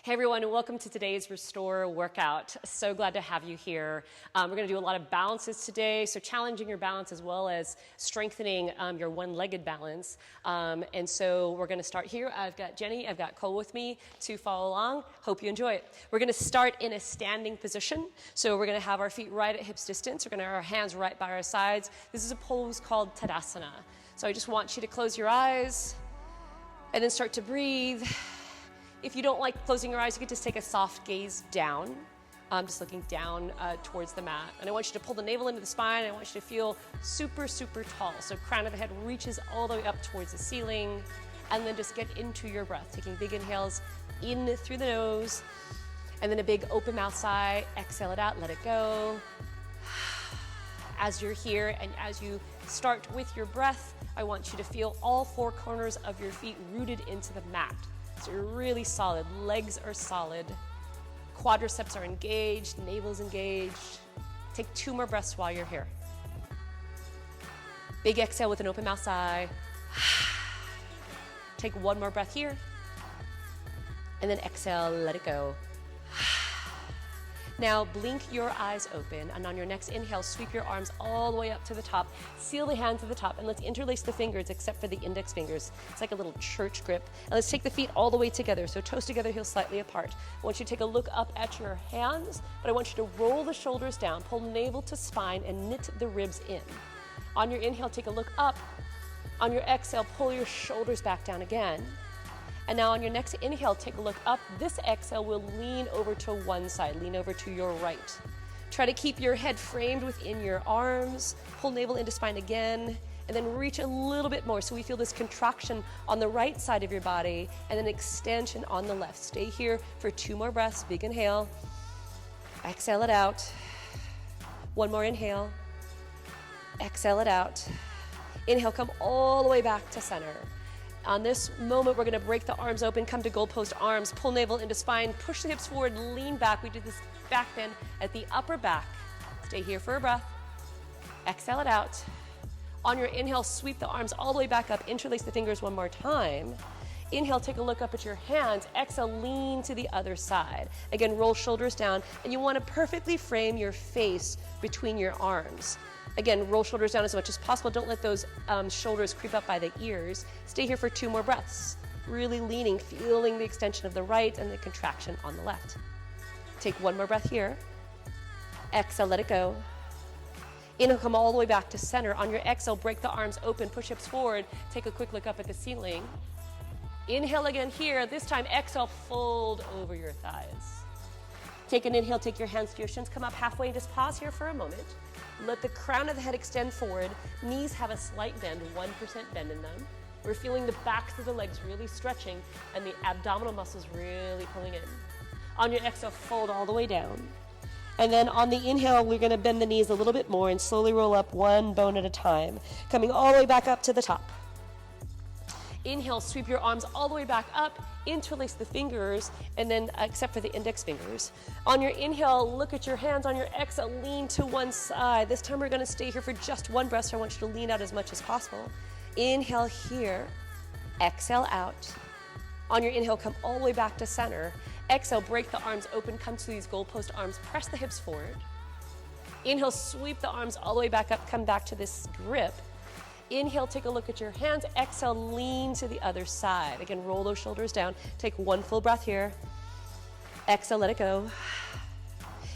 Hey everyone, and welcome to today's Restore workout. So glad to have you here. We're going to do a lot of balances today, so challenging your balance as well as strengthening your one-legged balance. And so we're going to start here. I've got Jenny, I've got Cole with me to follow along. Hope you enjoy it. We're going to start in a standing position. So we're going to have our feet right at hips distance. We're going to have our hands right by our sides. This is a pose called Tadasana. So I just want you to close your eyes and then start to breathe. If you don't like closing your eyes, you can just take a soft gaze down, just looking down towards the mat. And I want you to pull the navel into the spine. I want you to feel super, super tall. So crown of the head reaches all the way up towards the ceiling. And then just get into your breath, taking big inhales in through the nose. And then a big open mouth sigh. Exhale it out, let it go. As you're here and as you start with your breath, I want you to feel all four corners of your feet rooted into the mat. So you're really solid, legs are solid, quadriceps are engaged, navel's engaged. Take 2 more breaths while you're here. Big exhale with an open mouth sigh. Take 1 more breath here. And then exhale, let it go. Now blink your eyes open, and on your next inhale, sweep your arms all the way up to the top. Seal the hands at the top, and let's interlace the fingers except for the index fingers. It's like a little church grip. And let's take the feet all the way together, so toes together, heels slightly apart. I want you to take a look up at your hands, but I want you to roll the shoulders down, pull navel to spine, and knit the ribs in. On your inhale, take a look up. On your exhale, pull your shoulders back down again. And now on your next inhale, take a look up. This exhale will lean over to one side, lean over to your right. Try to keep your head framed within your arms. Pull navel into spine again, and then reach a little bit more. So we feel this contraction on the right side of your body, and then extension on the left. Stay here for 2 more breaths. Big inhale. Exhale it out. 1 more inhale. Exhale it out. Inhale, come all the way back to center. On this moment, we're gonna break the arms open, come to goalpost arms, pull navel into spine, push the hips forward, lean back. We do this back bend at the upper back. Stay here for a breath. Exhale it out. On your inhale, sweep the arms all the way back up, interlace the fingers 1 more time. Inhale, take a look up at your hands. Exhale, lean to the other side. Again, roll shoulders down, and you wanna perfectly frame your face between your arms. Again, roll shoulders down as much as possible. Don't let those shoulders creep up by the ears. Stay here for 2 more breaths. Really leaning, feeling the extension of the right and the contraction on the left. Take 1 more breath here. Exhale, let it go. Inhale, come all the way back to center. On your exhale, break the arms open, push hips forward. Take a quick look up at the ceiling. Inhale again here. This time, exhale, fold over your thighs. Take an inhale, take your hands to your shins. Come up halfway and just pause here for a moment. Let the crown of the head extend forward. Knees have a slight bend, 1% bend in them. We're feeling the backs of the legs really stretching and the abdominal muscles really pulling in. On your exhale, fold all the way down. And then on the inhale, we're gonna bend the knees a little bit more and slowly roll up 1 bone at a time, coming all the way back up to the top. Inhale, sweep your arms all the way back up, interlace the fingers, and then except for the index fingers. On your inhale, look at your hands. On your exhale, lean to one side. This time we're gonna stay here for just 1 breath, so I want you to lean out as much as possible. Inhale here, exhale out. On your inhale, come all the way back to center. Exhale, break the arms open, come to these goalpost arms, press the hips forward. Inhale, sweep the arms all the way back up, come back to this grip. Inhale, take a look at your hands. Exhale, lean to the other side. Again, roll those shoulders down. Take 1 full breath here. Exhale, let it go.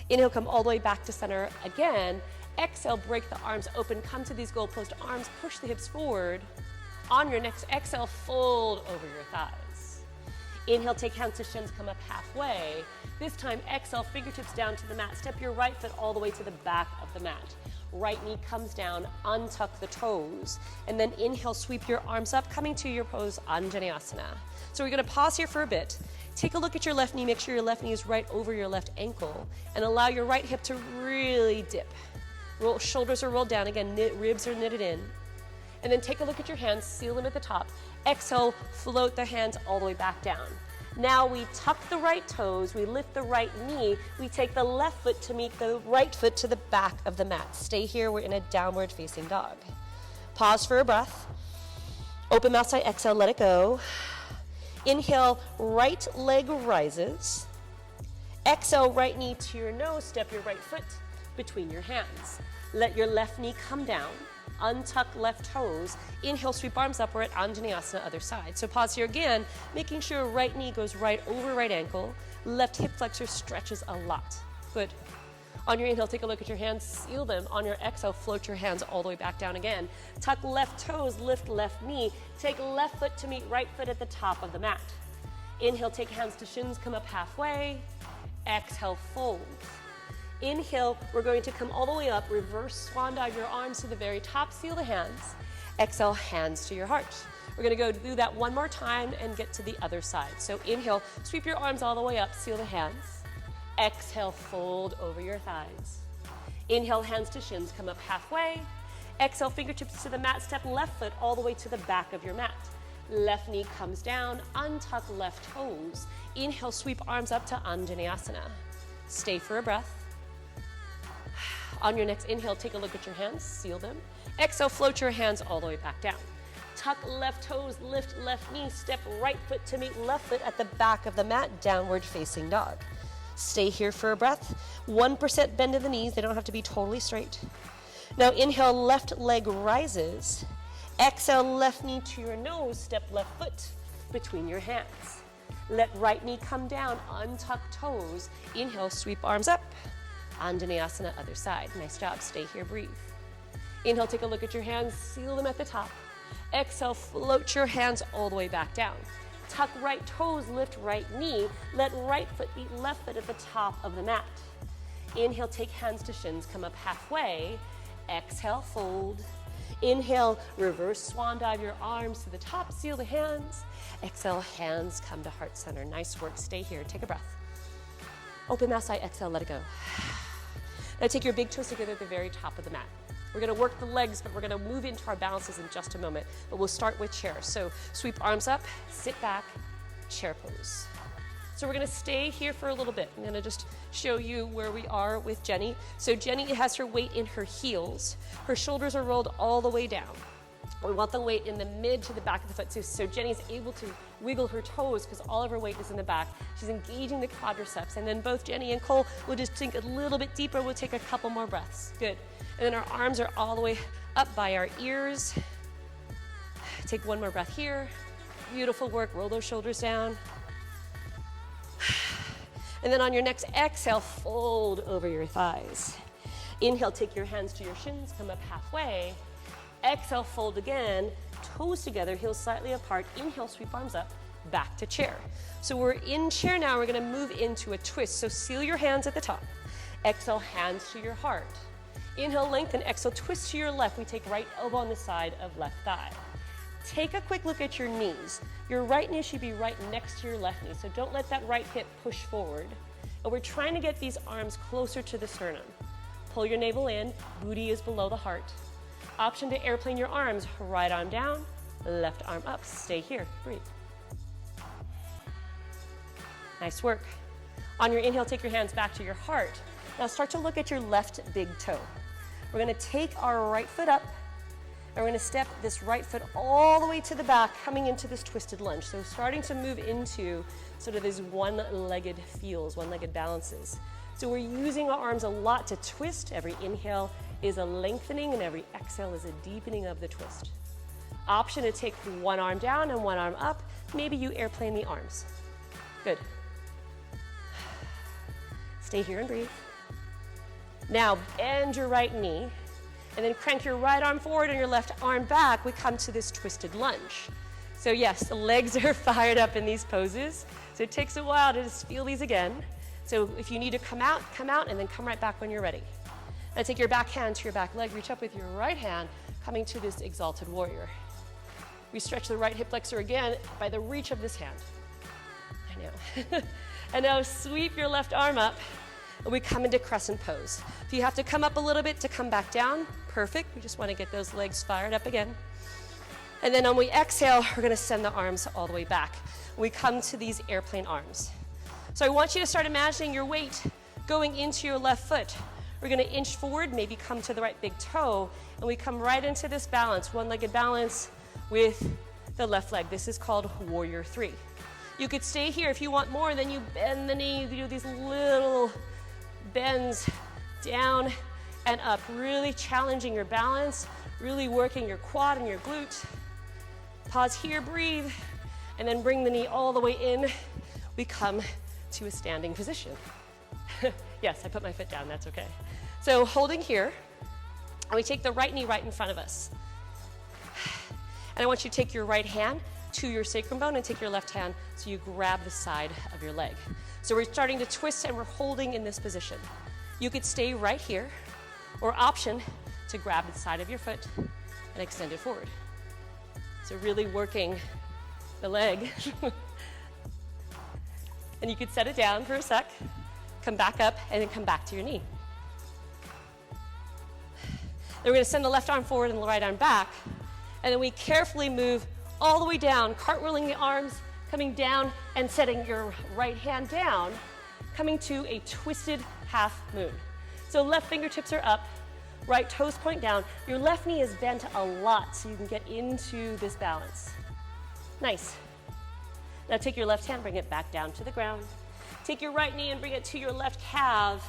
Inhale, come all the way back to center again. Exhale, break the arms open. Come to these goalpost arms. Push the hips forward. On your next exhale, fold over your thighs. Inhale, take hands to shins, come up halfway. This time, exhale, fingertips down to the mat. Step your right foot all the way to the back of the mat. Right knee comes down, untuck the toes, and then inhale, sweep your arms up, coming to your pose, Anjaneyasana. So we're gonna pause here for a bit. Take a look at your left knee, make sure your left knee is right over your left ankle, and allow your right hip to really dip. Shoulders are rolled down, again, ribs are knitted in. And then take a look at your hands, seal them at the top. Exhale, float the hands all the way back down. Now we tuck the right toes, we lift the right knee, we take the left foot to meet the right foot to the back of the mat. Stay here, we're in a downward facing dog. Pause for a breath. Open mouth side, exhale, let it go. Inhale, right leg rises. Exhale, right knee to your nose, step your right foot between your hands. Let your left knee come down, untuck left toes. Inhale, sweep arms up, we're at Anjaneyasana, other side. So pause here again, making sure right knee goes right over right ankle, left hip flexor stretches a lot. Good. On your inhale, take a look at your hands, seal them. On your exhale, float your hands all the way back down again. Tuck left toes, lift left knee. Take left foot to meet right foot at the top of the mat. Inhale, take hands to shins, come up halfway. Exhale, fold. Inhale, we're going to come all the way up, reverse swan dive your arms to the very top, seal the hands. Exhale, hands to your heart. We're gonna go do that one more time and get to the other side. So inhale, sweep your arms all the way up, seal the hands. Exhale, fold over your thighs. Inhale, hands to shins, come up halfway. Exhale, fingertips to the mat, step left foot all the way to the back of your mat. Left knee comes down, untuck left toes. Inhale, sweep arms up to Anjaneyasana. Stay for a breath. On your next inhale, take a look at your hands, seal them. Exhale, float your hands all the way back down. Tuck left toes, lift left knee, step right foot to meet left foot at the back of the mat, downward facing dog. Stay here for a breath. 1% bend in the knees, they don't have to be totally straight. Now inhale, left leg rises. Exhale, left knee to your nose, step left foot between your hands. Let right knee come down, untuck toes. Inhale, sweep arms up. Anjaneyasana, other side. Nice job, stay here, breathe. Inhale, take a look at your hands, seal them at the top. Exhale, float your hands all the way back down. Tuck right toes, lift right knee. Let right foot meet left foot at the top of the mat. Inhale, take hands to shins, come up halfway. Exhale, fold. Inhale, reverse swan dive your arms to the top, seal the hands. Exhale, hands come to heart center. Nice work, stay here, take a breath. Open that side, exhale, let it go. Now take your big toes together at the very top of the mat. We're gonna work the legs, but we're gonna move into our balances in just a moment. But we'll start with chair. So sweep arms up, sit back, chair pose. So we're gonna stay here for a little bit. I'm gonna just show you where we are with Jenny. So Jenny has her weight in her heels. Her shoulders are rolled all the way down. We want the weight in the mid to the back of the foot. So Jenny's able to wiggle her toes because all of her weight is in the back. She's engaging the quadriceps. And then both Jenny and Cole will just sink a little bit deeper. We'll take a couple more breaths. Good. And then our arms are all the way up by our ears. Take one more breath here. Beautiful work. Roll those shoulders down. And then on your next exhale, fold over your thighs. Inhale, take your hands to your shins, come up halfway. Exhale, fold again, toes together, heels slightly apart. Inhale, sweep arms up, back to chair. So we're in chair now, we're gonna move into a twist. So seal your hands at the top. Exhale, hands to your heart. Inhale, lengthen, exhale, twist to your left. We take right elbow on the side of left thigh. Take a quick look at your knees. Your right knee should be right next to your left knee, so don't let that right hip push forward. And we're trying to get these arms closer to the sternum. Pull your navel in, booty is below the heart. Option to airplane your arms, right arm down, left arm up. Stay here, breathe. Nice work. On your inhale, take your hands back to your heart. Now start to look at your left big toe. We're gonna take our right foot up, and we're gonna step this right foot all the way to the back, coming into this twisted lunge. So starting to move into sort of these one-legged feels, one-legged balances. So we're using our arms a lot to twist. Every inhale is a lengthening, and every exhale is a deepening of the twist. Option to take one arm down and one arm up. Maybe you airplane the arms. Good. Stay here and breathe. Now bend your right knee, and then crank your right arm forward and your left arm back. We come to this twisted lunge. So yes, the legs are fired up in these poses. So it takes a while to just feel these again. So if you need to come out, and then come right back when you're ready. Now take your back hand to your back leg, reach up with your right hand, coming to this exalted warrior. We stretch the right hip flexor again by the reach of this hand. I know. And now sweep your left arm up, and we come into crescent pose. If you have to come up a little bit to come back down, perfect. We just want to get those legs fired up again. And then when we exhale, we're gonna send the arms all the way back. We come to these airplane arms. So I want you to start imagining your weight going into your left foot. We're gonna inch forward, maybe come to the right big toe, and we come right into this balance, one-legged balance with the left leg. This is called Warrior 3. You could stay here. If you want more, then you bend the knee. You do these little bends down and up, really challenging your balance, really working your quad and your glute. Pause here, breathe, and then bring the knee all the way in. We come to a standing position. Yes, I put my foot down, that's okay. So holding here, and we take the right knee right in front of us. And I want you to take your right hand to your sacrum bone and take your left hand so you grab the side of your leg. So we're starting to twist and we're holding in this position. You could stay right here, or option to grab the side of your foot and extend it forward. So really working the leg. And you could set it down for a sec, come back up, and then come back to your knee. Then we're going to send the left arm forward and the right arm back, and then we carefully move all the way down, cartwheeling the arms, coming down and setting your right hand down, coming to a twisted half moon. So left fingertips are up, right toes point down. Your left knee is bent a lot so you can get into this balance. Nice. Now take your left hand, bring it back down to the ground. Take your right knee and bring it to your left calf.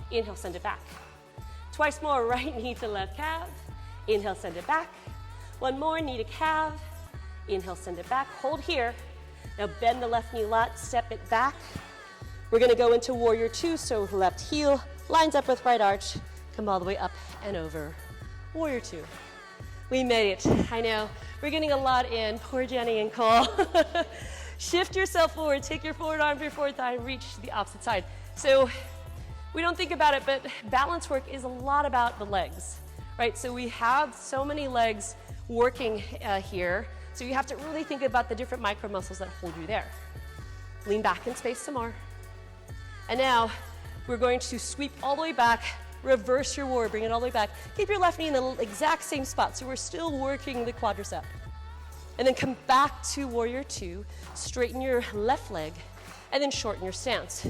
Inhale, send it back. Twice more, right knee to left calf. Inhale, send it back. One more, knee to calf. Inhale, send it back. Hold here. Now bend the left knee a lot, step it back. We're gonna go into warrior two, so left heel lines up with right arch. Come all the way up and over. Warrior two. We made it, I know. We're getting a lot in. Poor Jenny and Cole. Shift yourself forward, take your forward arm to your forward thigh, and reach to the opposite side. So we don't think about it, but balance work is a lot about the legs, right? So we have so many legs working here, so you have to really think about the different micro muscles that hold you there. Lean back in space some more. And now we're going to sweep all the way back, reverse your warrior, bring it all the way back. Keep your left knee in the exact same spot, so we're still working the quadricep. And then come back to warrior two, straighten your left leg, and then shorten your stance.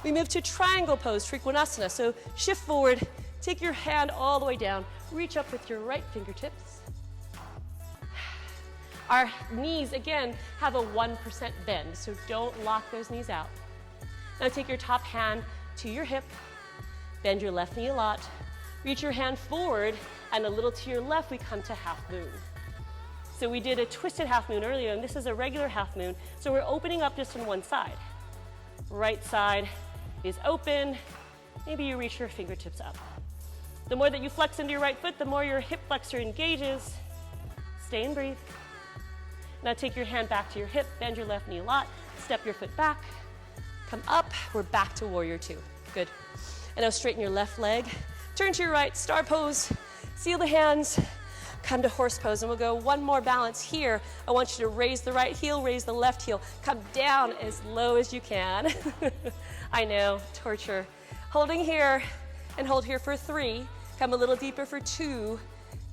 We move to triangle pose, Trikonasana. So shift forward, take your hand all the way down, reach up with your right fingertips. Our knees, again, have a 1% bend, so don't lock those knees out. Now take your top hand to your hip, bend your left knee a lot, reach your hand forward, and a little to your left, we come to half moon. So we did a twisted half moon earlier, and this is a regular half moon, so we're opening up just on one side. Right side is open. Maybe you reach your fingertips up. The more that you flex into your right foot, the more your hip flexor engages. Stay and breathe. Now take your hand back to your hip, bend your left knee a lot, step your foot back, come up, we're back to warrior two. Good. And now straighten your left leg, turn to your right, star pose, seal the hands, come to horse pose, and we'll go one more balance here. I want you to raise the right heel, raise the left heel, come down as low as you can. I know, torture. Holding here, and hold here for three, come a little deeper for two,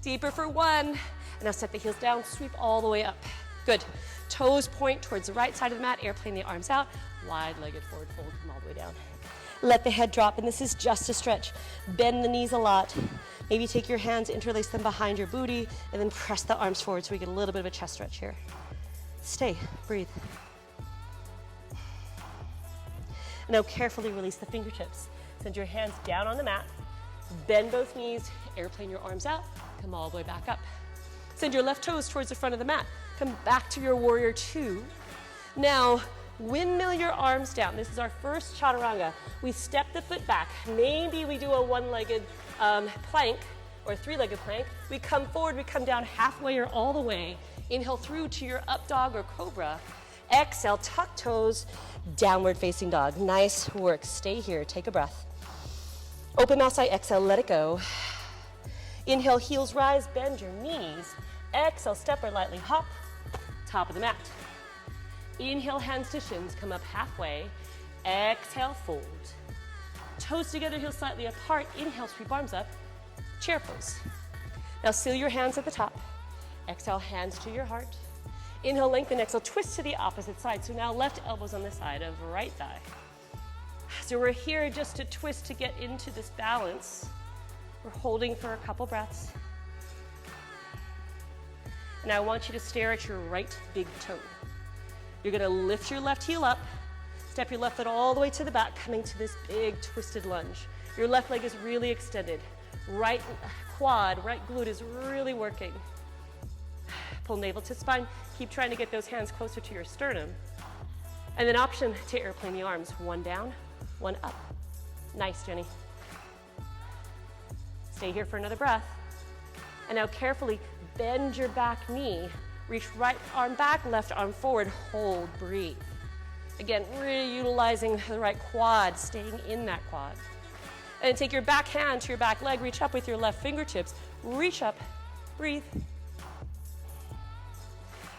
deeper for one, and now set the heels down, sweep all the way up. Good. Toes point towards the right side of the mat, airplane the arms out, wide-legged forward fold, come all the way down. Let the head drop, and this is just a stretch. Bend the knees a lot. Maybe take your hands, interlace them behind your booty, and then press the arms forward so we get a little bit of a chest stretch here. Stay, breathe. Now carefully release the fingertips. Send your hands down on the mat, bend both knees, airplane your arms out, come all the way back up. Send your left toes towards the front of the mat. Come back to your warrior two. Now, windmill your arms down. This is our first chaturanga. We step the foot back. Maybe we do a one-legged plank or three-legged plank. We come forward, we come down halfway or all the way. Inhale through to your up dog or cobra. Exhale, tuck toes, downward facing dog. Nice work. Stay here, take a breath. Open mouth side, exhale, let it go. Inhale, heels rise, bend your knees. Exhale, step or lightly hop, top of the mat. Inhale, hands to shins, come up halfway. Exhale, fold. Toes together, heels slightly apart. Inhale, sweep arms up, chair pose. Now seal your hands at the top. Exhale, hands to your heart. Inhale, lengthen, exhale, twist to the opposite side. So now left elbows on the side of right thigh. So we're here just to twist to get into this balance. We're holding for a couple breaths. And I want you to stare at your right big toe. You're gonna lift your left heel up, step your left foot all the way to the back, coming to this big twisted lunge. Your left leg is really extended. Right quad, right glute is really working. Pull navel to spine. Keep trying to get those hands closer to your sternum. And then option to airplane the arms. One down, one up. Nice, Jenny. Stay here for another breath. And now carefully bend your back knee. Reach right arm back, left arm forward. Hold, breathe. Again, really utilizing the right quad, staying in that quad. And then take your back hand to your back leg, reach up with your left fingertips. Reach up, breathe.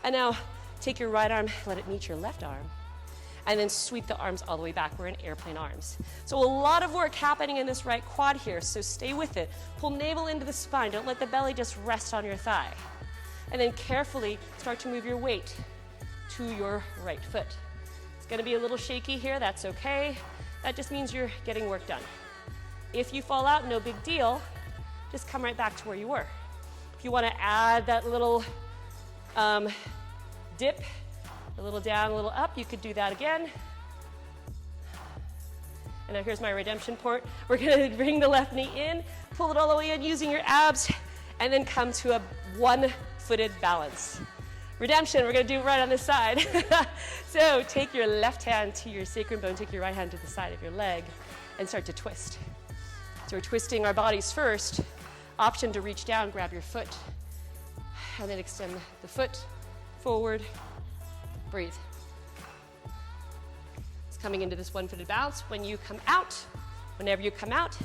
And now take your right arm, let it meet your left arm. And then sweep the arms all the way back. We're in airplane arms. So a lot of work happening in this right quad here, so stay with it. Pull navel into the spine. Don't let the belly just rest on your thigh. And then carefully start to move your weight to your right foot. It's gonna be a little shaky here, that's okay. That just means you're getting work done. If you fall out, no big deal. Just come right back to where you were. If you wanna add that little dip, a little down, a little up, you could do that again. And now here's my redemption point. We're gonna bring the left knee in, pull it all the way in using your abs, and then come to a one-footed balance. Redemption, we're gonna do it right on this side. So take your left hand to your sacrum bone, take your right hand to the side of your leg, and start to twist. So we're twisting our bodies first. Option to reach down, grab your foot, and then extend the foot forward, breathe. It's coming into this one-footed balance. When you come out, whenever you come out,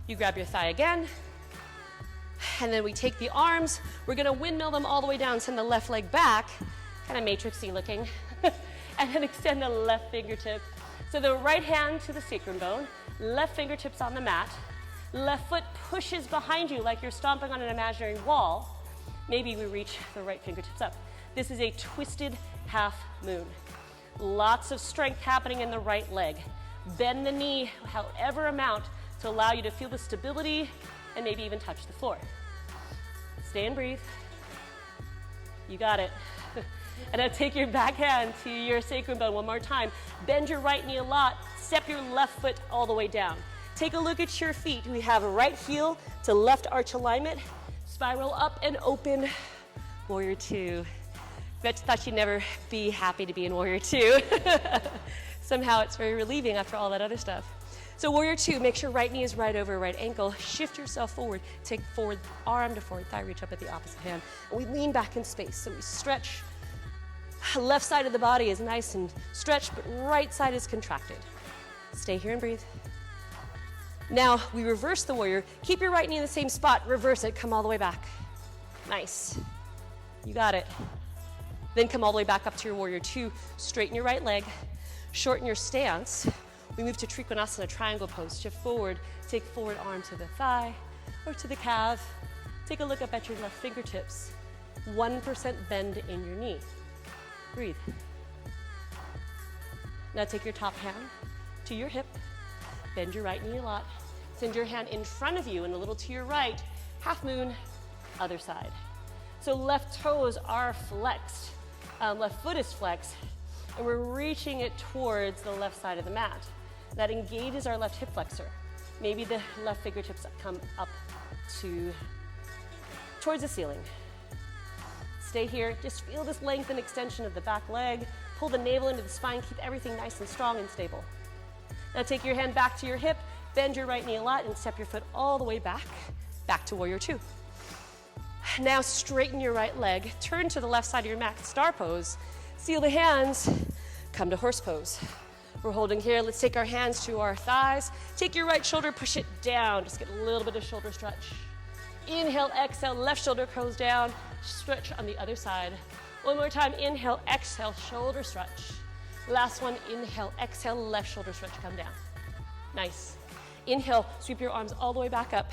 you grab your thigh again, and then we take the arms, we're gonna windmill them all the way down, send the left leg back, kind of matrixy looking, and then extend the left fingertip. So the right hand to the sacrum bone, left fingertips on the mat, left foot pushes behind you like you're stomping on an imaginary wall. Maybe we reach the right fingertips up. This is a twisted half moon. Lots of strength happening in the right leg. Bend the knee however amount to allow you to feel the stability and maybe even touch the floor. Stay and breathe. You got it. And now take your back hand to your sacrum bone one more time. Bend your right knee a lot. Step your left foot all the way down. Take a look at your feet. We have right heel to left arch alignment. Spiral up and open. Warrior two. Bet you thought you'd never be happy to be in Warrior two. Somehow it's very relieving after all that other stuff. So Warrior two, make sure right knee is right over right ankle. Shift yourself forward. Take forward arm to forward thigh. Reach up at the opposite hand. And we lean back in space. So we stretch. Left side of the body is nice and stretched, but right side is contracted. Stay here and breathe. Now we reverse the warrior. Keep your right knee in the same spot. Reverse it. Come all the way back. Nice. You got it. Then come all the way back up to your warrior two. Straighten your right leg. Shorten your stance. We move to Trikonasana, triangle pose. Shift forward. Take forward arm to the thigh or to the calf. Take a look up at your left fingertips. 1% bend in your knee. Breathe. Now take your top hand to your hip. Bend your right knee a lot. Send your hand in front of you and a little to your right. Half moon, other side. So left toes are flexed. Left foot is flexed. And we're reaching it towards the left side of the mat. That engages our left hip flexor. Maybe the left fingertips come up towards the ceiling. Stay here. Just feel this length and extension of the back leg. Pull the navel into the spine. Keep everything nice and strong and stable. Now take your hand back to your hip. Bend your right knee a lot and step your foot all the way back to warrior two. Now straighten your right leg. Turn to the left side of your mat, star pose. Seal the hands. Come to horse pose. We're holding here. Let's take our hands to our thighs. Take your right shoulder, push it down. Just get a little bit of shoulder stretch. Inhale, exhale, left shoulder goes down. Stretch on the other side. One more time, inhale, exhale, shoulder stretch. Last one, inhale, exhale, left shoulder stretch, come down. Nice. Inhale, sweep your arms all the way back up.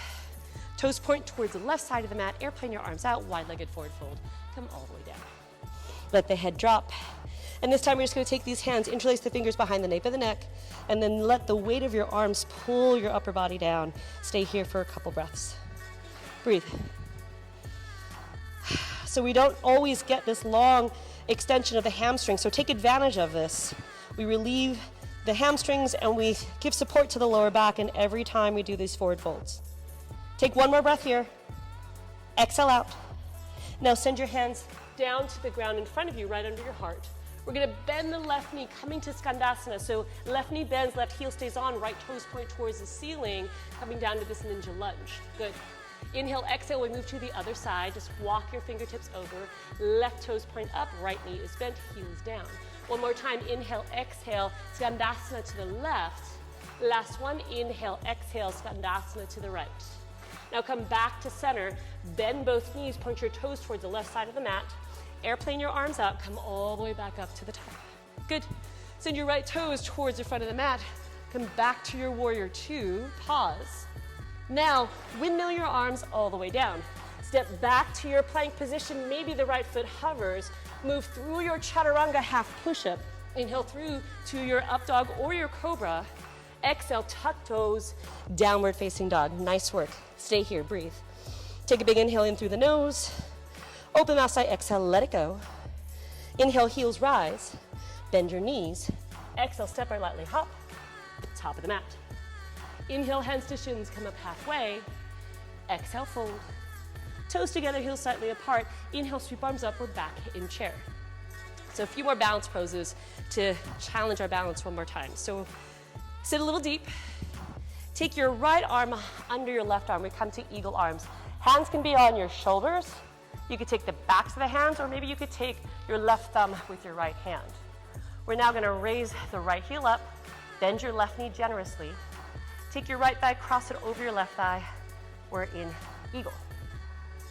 Toes point towards the left side of the mat. Airplane your arms out, wide-legged forward fold. Come all the way down. Let the head drop. And this time we're just gonna take these hands, interlace the fingers behind the nape of the neck, and then let the weight of your arms pull your upper body down. Stay here for a couple breaths. Breathe. So we don't always get this long extension of the hamstring. So take advantage of this. We relieve the hamstrings and we give support to the lower back, and every time we do these forward folds. Take one more breath here. Exhale out. Now send your hands down to the ground in front of you, right under your heart. We're gonna bend the left knee, coming to Skandasana. So left knee bends, left heel stays on, right toes point towards the ceiling, coming down to this ninja lunge. Good. Inhale, exhale, we move to the other side. Just walk your fingertips over. Left toes point up, right knee is bent, heels down. One more time, inhale, exhale, Skandasana to the left. Last one, inhale, exhale, Skandasana to the right. Now come back to center, bend both knees, point your toes towards the left side of the mat. Airplane your arms out, come all the way back up to the top. Good. Send your right toes towards the front of the mat. Come back to your warrior two, pause. Now, windmill your arms all the way down. Step back to your plank position, maybe the right foot hovers. Move through your chaturanga half push-up. Inhale through to your up dog or your cobra. Exhale, tuck toes, downward facing dog. Nice work. Stay here, breathe. Take a big inhale in through the nose. Open mouth side, exhale, let it go. Inhale, heels rise. Bend your knees. Exhale, step or lightly hop. Top of the mat. Inhale, hands to shins, come up halfway. Exhale, fold. Toes together, heels slightly apart. Inhale, sweep arms up, we're back in chair. So a few more balance poses to challenge our balance one more time. So sit a little deep. Take your right arm under your left arm. We come to eagle arms. Hands can be on your shoulders. You could take the backs of the hands, or maybe you could take your left thumb with your right hand. We're now gonna raise the right heel up, bend your left knee generously. Take your right thigh, cross it over your left thigh. We're in eagle.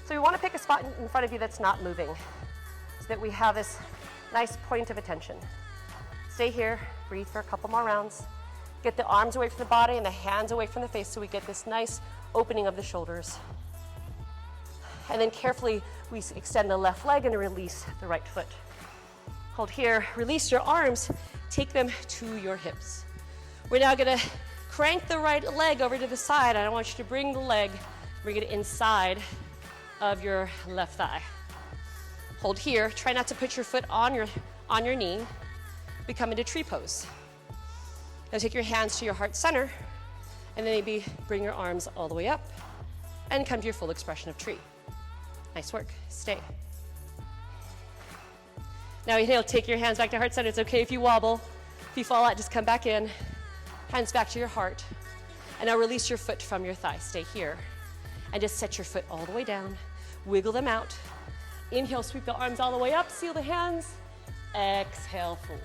So we wanna pick a spot in front of you that's not moving, so that we have this nice point of attention. Stay here, breathe for a couple more rounds. Get the arms away from the body and the hands away from the face so we get this nice opening of the shoulders. And then carefully, we extend the left leg and release the right foot. Hold here, release your arms, take them to your hips. We're now gonna crank the right leg over to the side. I want you to bring the leg, bring it inside of your left thigh. Hold here, try not to put your foot on your knee. We come into tree pose. Now take your hands to your heart center, and then maybe bring your arms all the way up, and come to your full expression of tree. Nice work, stay. Now inhale, take your hands back to heart center. It's okay if you wobble. If you fall out, just come back in. Hands back to your heart. And now release your foot from your thigh. Stay here. And just set your foot all the way down. Wiggle them out. Inhale, sweep the arms all the way up. Seal the hands. Exhale, fold.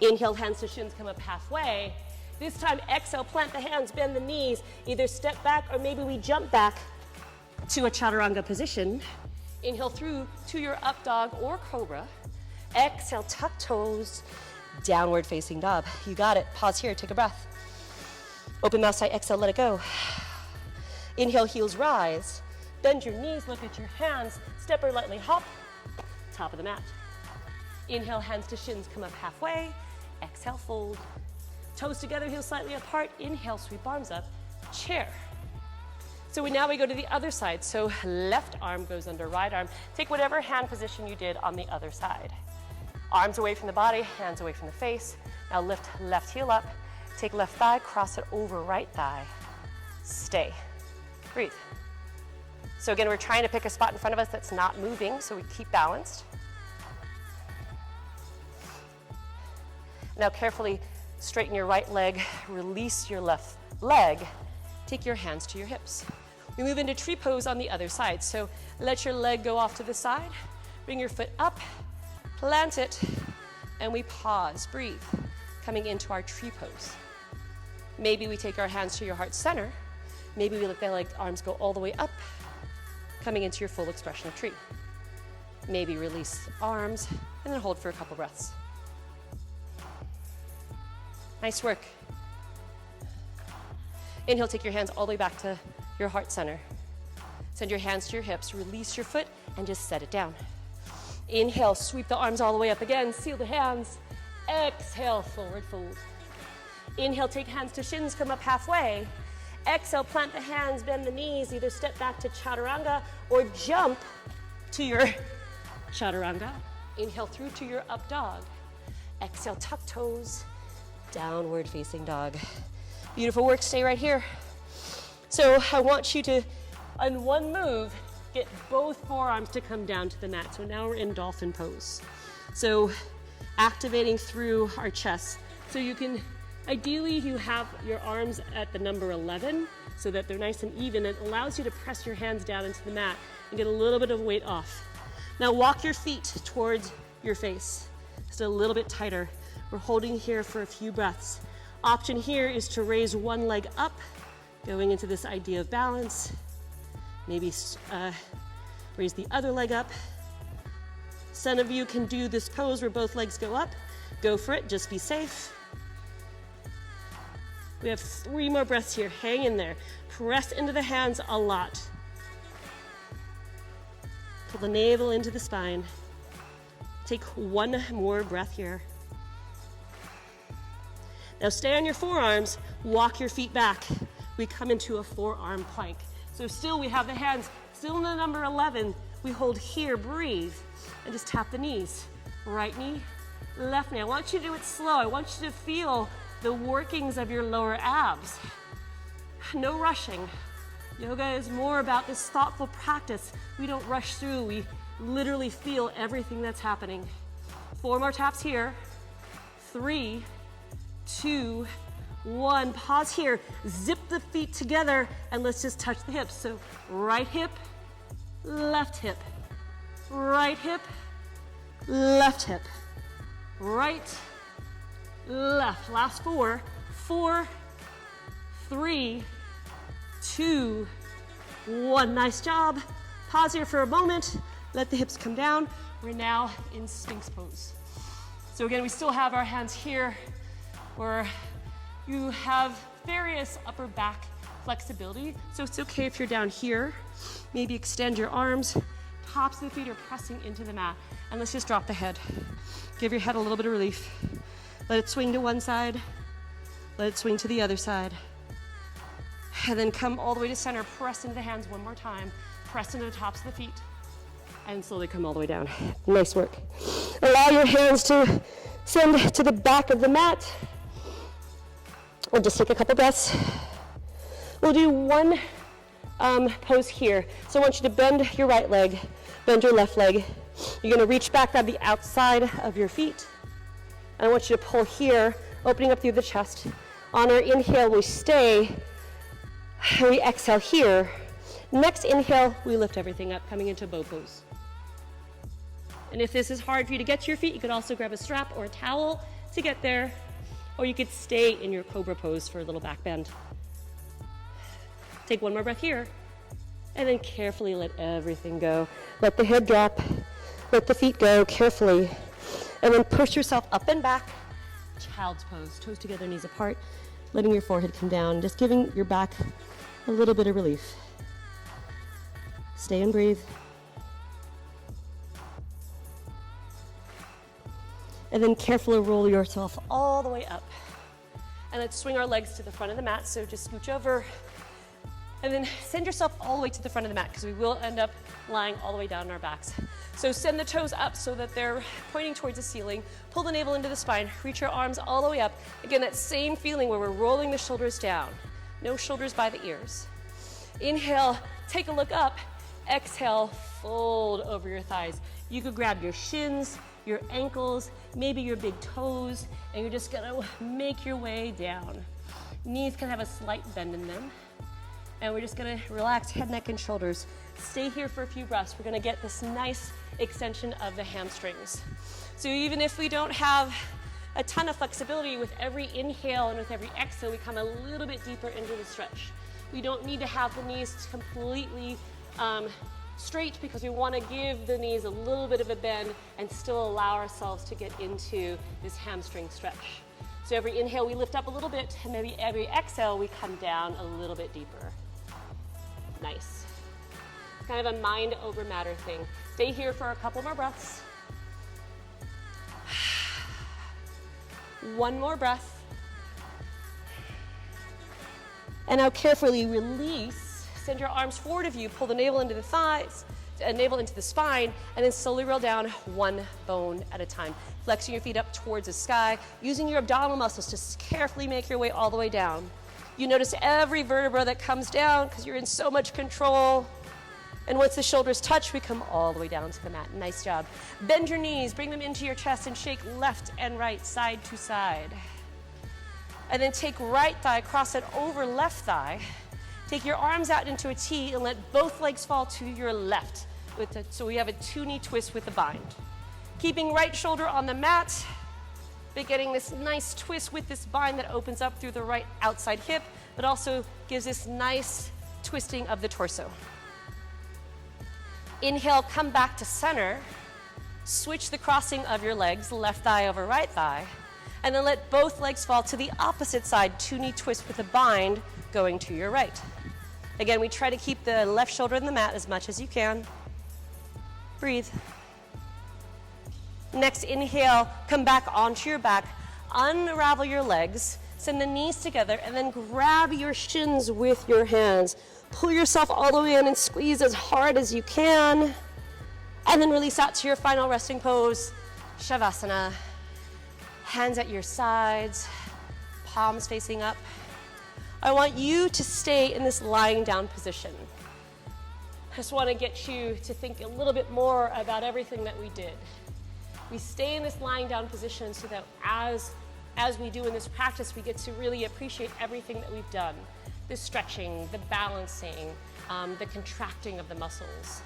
Inhale, hands to shins, come up halfway. This time, exhale, plant the hands, bend the knees. Either step back or maybe we jump back to a chaturanga position. Inhale through to your up dog or cobra. Exhale, tuck toes, downward facing dog. You got it. Pause here, take a breath. Open mouth side, exhale, let it go. Inhale, heels rise. Bend your knees, look at your hands. Step or lightly hop, top of the mat. Inhale, hands to shins, come up halfway. Exhale, fold. Toes together, heels slightly apart. Inhale, sweep arms up, chair. So now we go to the other side. So left arm goes under right arm. Take whatever hand position you did on the other side. Arms away from the body, hands away from the face. Now lift left heel up. Take left thigh, cross it over right thigh. Stay. Breathe. So again, we're trying to pick a spot in front of us that's not moving, so we keep balanced. Now carefully straighten your right leg, release your left leg. Take your hands to your hips. We move into tree pose on the other side. So let your leg go off to the side, bring your foot up, plant it, and we pause, breathe, coming into our tree pose. Maybe we take our hands to your heart center. Maybe we let the arms go all the way up, coming into your full expression of tree. Maybe release arms, and then hold for a couple breaths. Nice work. Inhale, take your hands all the way back to your heart center. Send your hands to your hips, release your foot, and just set it down. Inhale, sweep the arms all the way up again, seal the hands. Exhale, forward fold. Inhale, take hands to shins, come up halfway. Exhale, plant the hands, bend the knees, either step back to chaturanga or jump to your chaturanga. Inhale through to your up dog. Exhale, tuck toes, downward facing dog. Beautiful work, stay right here. So I want you to, on one move, get both forearms to come down to the mat. So now we're in dolphin pose. So activating through our chest. So you can, ideally you have your arms at the number 11 so that they're nice and even. It allows you to press your hands down into the mat and get a little bit of weight off. Now walk your feet towards your face. Just a little bit tighter. We're holding here for a few breaths. Option here is to raise one leg up, going into this idea of balance. Maybe raise the other leg up. Some of you can do this pose where both legs go up. Go for it, just be safe. We have 3 more breaths here, hang in there. Press into the hands a lot. Pull the navel into the spine. Take one more breath here. Now stay on your forearms, walk your feet back. We come into a forearm plank. So still we have the hands, still in the number 11. We hold here, breathe, and just tap the knees. Right knee, left knee. I want you to do it slow. I want you to feel the workings of your lower abs. No rushing. Yoga is more about this thoughtful practice. We don't rush through. We literally feel everything that's happening. 4 more taps here. 3, 2, 1. Pause here. Zip the feet together and let's just touch the hips. So right hip, left hip. Right hip, left hip. Right, left. Last 4. 4, 3, 2, 1. Nice job. Pause here for a moment. Let the hips come down. We're now in Sphinx pose. So again, we still have our hands here where you have various upper back flexibility. So it's okay if you're down here. Maybe extend your arms. Tops of the feet are pressing into the mat. And let's just drop the head. Give your head a little bit of relief. Let it swing to one side. Let it swing to the other side. And then come all the way to center. Press into the hands one more time. Press into the tops of the feet. And slowly come all the way down. Nice work. Allow your hands to send to the back of the mat. We'll just take a couple breaths. We'll do one pose here. So I want you to bend your right leg, bend your left leg. You're gonna reach back, grab the outside of your feet. And I want you to pull here, opening up through the chest. On our inhale, we stay. We exhale here. Next inhale, we lift everything up, coming into bow pose. And if this is hard for you to get to your feet, you could also grab a strap or a towel to get there, or you could stay in your cobra pose for a little back bend. Take one more breath here, and then carefully let everything go. Let the head drop, let the feet go carefully, and then push yourself up and back. Child's pose, toes together, knees apart, letting your forehead come down, just giving your back a little bit of relief. Stay and breathe. And then carefully roll yourself all the way up. And let's swing our legs to the front of the mat. So just scooch over and then send yourself all the way to the front of the mat because we will end up lying all the way down on our backs. So send the toes up so that they're pointing towards the ceiling. Pull the navel into the spine. Reach your arms all the way up. Again, that same feeling where we're rolling the shoulders down. No shoulders by the ears. Inhale, take a look up. Exhale, fold over your thighs. You could grab your shins, your ankles, maybe your big toes, and you're just gonna make your way down. Knees can have a slight bend in them. And we're just gonna relax head, neck, and shoulders. Stay here for a few breaths. We're gonna get this nice extension of the hamstrings. So even if we don't have a ton of flexibility, with every inhale and with every exhale, we come a little bit deeper into the stretch. We don't need to have the knees completely straight because we want to give the knees a little bit of a bend and still allow ourselves to get into this hamstring stretch. So every inhale we lift up a little bit, and maybe every exhale we come down a little bit deeper. Nice. It's kind of a mind over matter thing. Stay here for a couple more breaths. One more breath. And now carefully release. Send your arms forward of you. Pull the navel into the thighs. navel into the spine, and then slowly roll down one bone at a time. Flexing your feet up towards the sky, using your abdominal muscles to carefully make your way all the way down. You notice every vertebra that comes down because you're in so much control. And once the shoulders touch, we come all the way down to the mat. Nice job. Bend your knees, bring them into your chest, and shake left and right, side to side. And then take right thigh, cross it over left thigh. Take your arms out into a T and let both legs fall to your left. So we have a 2-knee twist with the bind. Keeping right shoulder on the mat, but getting this nice twist with this bind that opens up through the right outside hip, but also gives this nice twisting of the torso. Inhale, come back to center. Switch the crossing of your legs, left thigh over right thigh, and then let both legs fall to the opposite side, 2-knee twist with a bind going to your right. Again, we try to keep the left shoulder in the mat as much as you can. Breathe. Next, inhale, come back onto your back, unravel your legs, send the knees together, and then grab your shins with your hands. Pull yourself all the way in and squeeze as hard as you can. And then release out to your final resting pose, Shavasana. Hands at your sides, palms facing up. I want you to stay in this lying down position. I just want to get you to think a little bit more about everything that we did. We stay in this lying down position so that as we do in this practice, we get to really appreciate everything that we've done. The stretching, the balancing, the contracting of the muscles.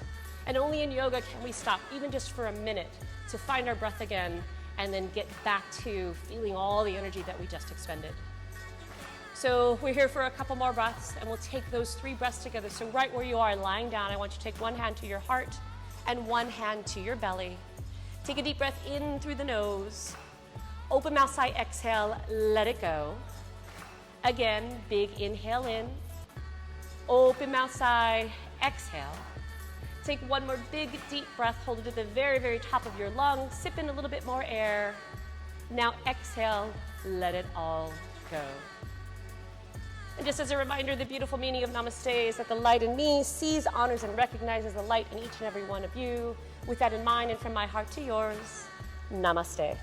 And only in yoga can we stop, even just for a minute, to find our breath again and then get back to feeling all the energy that we just expended. So we're here for a couple more breaths, and we'll take those 3 breaths together. So right where you are, lying down, I want you to take one hand to your heart and one hand to your belly. Take a deep breath in through the nose. Open mouth, sigh, exhale, let it go. Again, big inhale in. Open mouth, sigh, exhale. Take one more big, deep breath. Hold it to the very, very top of your lungs. Sip in a little bit more air. Now exhale, let it all go. And just as a reminder, the beautiful meaning of Namaste is that the light in me sees, honors, and recognizes the light in each and every one of you. With that in mind, and from my heart to yours, Namaste.